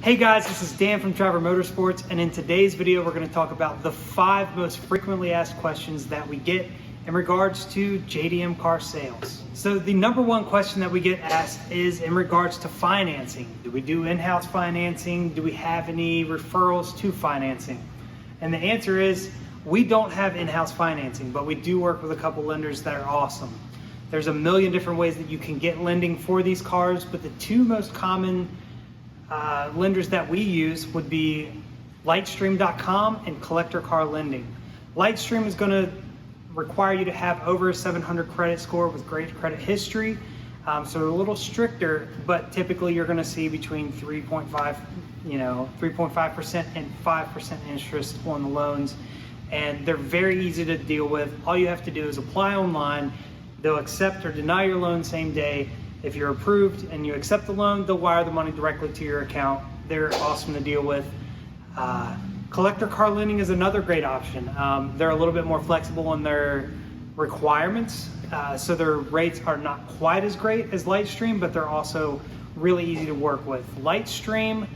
Hey guys, this is Dan from Driver Motorsports, and in today's video we're going to talk about the 5 most frequently asked questions that we get in regards to JDM car sales. So the number one question that we get asked is in regards to financing. Do we do in-house financing? Do we have any referrals to financing? And the answer is we don't have in-house financing, but we do work with a couple lenders that are awesome. There's a million different ways that you can get lending for these cars, but the 2 most common lenders that we use would be Lightstream.com and Collector Car Lending. Lightstream is going to require you to have over a 700 credit score with great credit history, so they're a little stricter, but typically you're going to see between 3.5% and 5% interest on the loans, and they're very easy to deal with. All you have to do is apply online. They'll accept or deny your loan same day. If you're approved and you accept the loan, they'll wire the money directly to your account. They're awesome to deal with. Collector Car Lending is another great option. They're a little bit more flexible in their requirements, so their rates are not quite as great as Lightstream, but they're also really easy to work with. Lightstream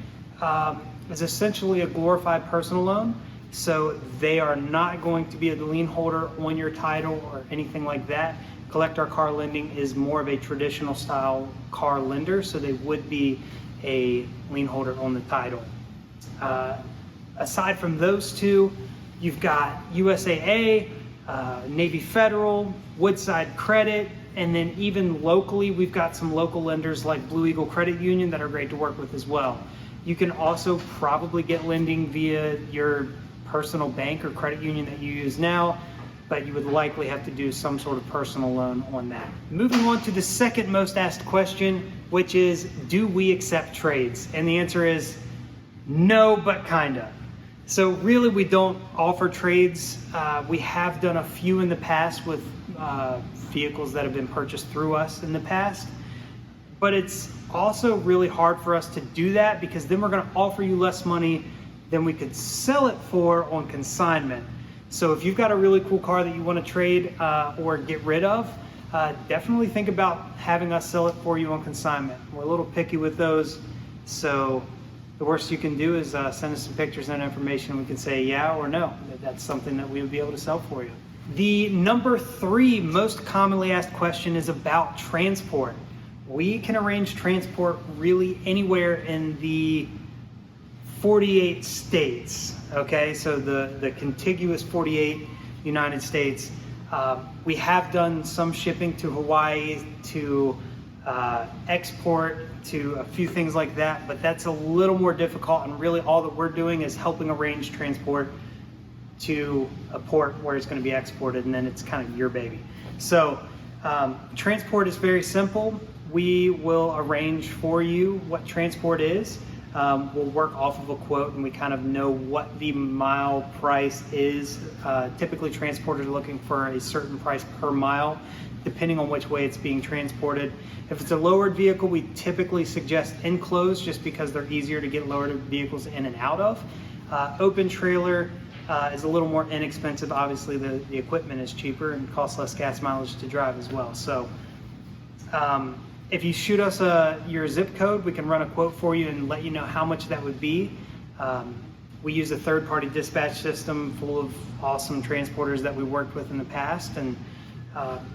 is essentially a glorified personal loan, so they are not going to be a lien holder on your title or anything like that. Collector Car Lending is more of a traditional style car lender, so they would be a lien holder on the title. Aside from those 2, you've got USAA, Navy Federal, Woodside Credit, and then even locally, we've got some local lenders like Blue Eagle Credit Union that are great to work with as well. You can also probably get lending via your personal bank or credit union that you use now, but you would likely have to do some sort of personal loan on that. Moving on to the second most asked question, which is, do we accept trades? And the answer is no, but kinda. So really we don't offer trades. We have done a few in the past with vehicles that have been purchased through us in the past, but it's also really hard for us to do that because then we're gonna offer you less money than we could sell it for on consignment. So if you've got a really cool car that you want to trade or get rid of, definitely think about having us sell it for you on consignment. We're a little picky with those, so the worst you can do is send us some pictures and information, and we can say yeah or no, that's something that we would be able to sell for you. The number 3 most commonly asked question is about transport. We can arrange transport really anywhere in the 48 states, okay? So the contiguous 48 United States. We have done some shipping to Hawaii, to export, to a few things like that, but that's a little more difficult, and really all that we're doing is helping arrange transport to a port where it's going to be exported, and then it's kind of your baby. So transport is very simple. We will arrange for you what transport is. We'll work off of a quote, and we kind of know what the mile price is. Typically transporters are looking for a certain price per mile, depending on which way it's being transported. If it's a lowered vehicle, we typically suggest enclosed just because they're easier to get lowered vehicles in and out of. Open trailer is a little more inexpensive. Obviously the equipment is cheaper and costs less gas mileage to drive as well. So if you shoot us your zip code, we can run a quote for you and let you know how much that would be. We use a third-party dispatch system full of awesome transporters that we worked with in the past, and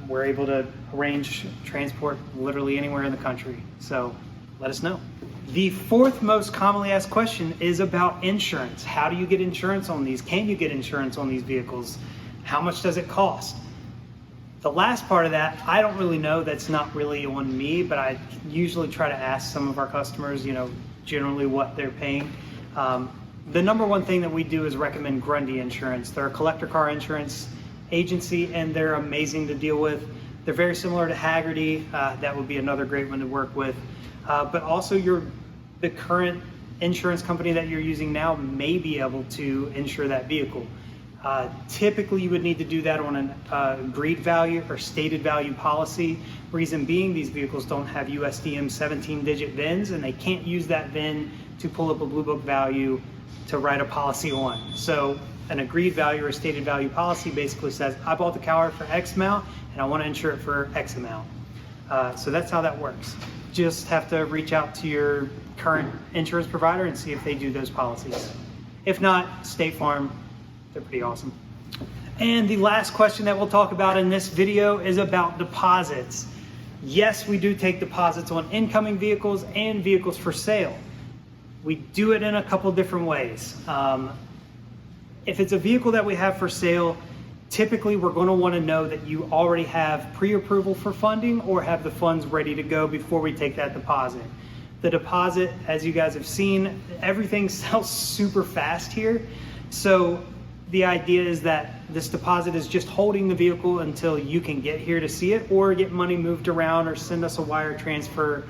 we're able to arrange transport literally anywhere in the country. So let us know. The 4th most commonly asked question is about insurance. How do you get insurance on these? Can you get insurance on these vehicles? How much does it cost? The last part of that, I don't really know. That's not really on me, but I usually try to ask some of our customers, generally what they're paying. The number one thing that we do is recommend Grundy Insurance. They're a collector car insurance agency, and they're amazing to deal with. They're very similar to Hagerty. That would be another great one to work with. But also the current insurance company that you're using now may be able to insure that vehicle. Typically you would need to do that on an agreed value or stated value policy. Reason being, these vehicles don't have USDM 17-digit VINs, and they can't use that VIN to pull up a Blue Book value to write a policy on. So an agreed value or stated value policy basically says, I bought the car for X amount and I want to insure it for X amount. So that's how that works. just have to reach out to your current insurance provider and see if they do those policies. If not, State Farm, they're pretty awesome. And the last question that we'll talk about in this video is about deposits. Yes, we do take deposits on incoming vehicles and vehicles for sale. We do it in a couple different ways. If it's a vehicle that we have for sale, typically we're going to want to know that you already have pre-approval for funding or have the funds ready to go before we take that deposit. The deposit, as you guys have seen, everything sells super fast here. So the idea is that this deposit is just holding the vehicle until you can get here to see it or get money moved around or send us a wire transfer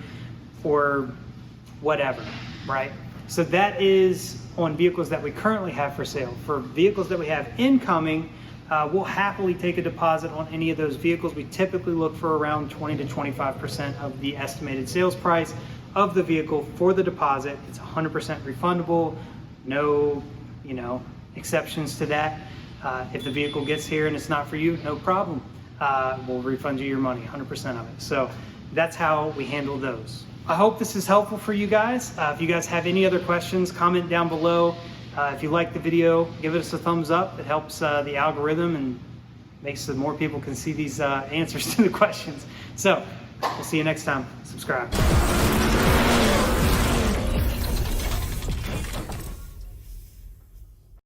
or whatever, right? So that is on vehicles that we currently have for sale. For vehicles that we have incoming, we'll happily take a deposit on any of those vehicles. We typically look for around 20 to 25% of the estimated sales price of the vehicle for the deposit. It's 100% refundable, no, exceptions to that. If the vehicle gets here and it's not for you, no problem. We'll refund you your money, 100% of it. So that's how we handle those. I hope this is helpful for you guys. If you guys have any other questions, comment down below. If you like the video, give us a thumbs up. It helps the algorithm and makes so more people can see these answers to the questions. So we'll see you next time. Subscribe.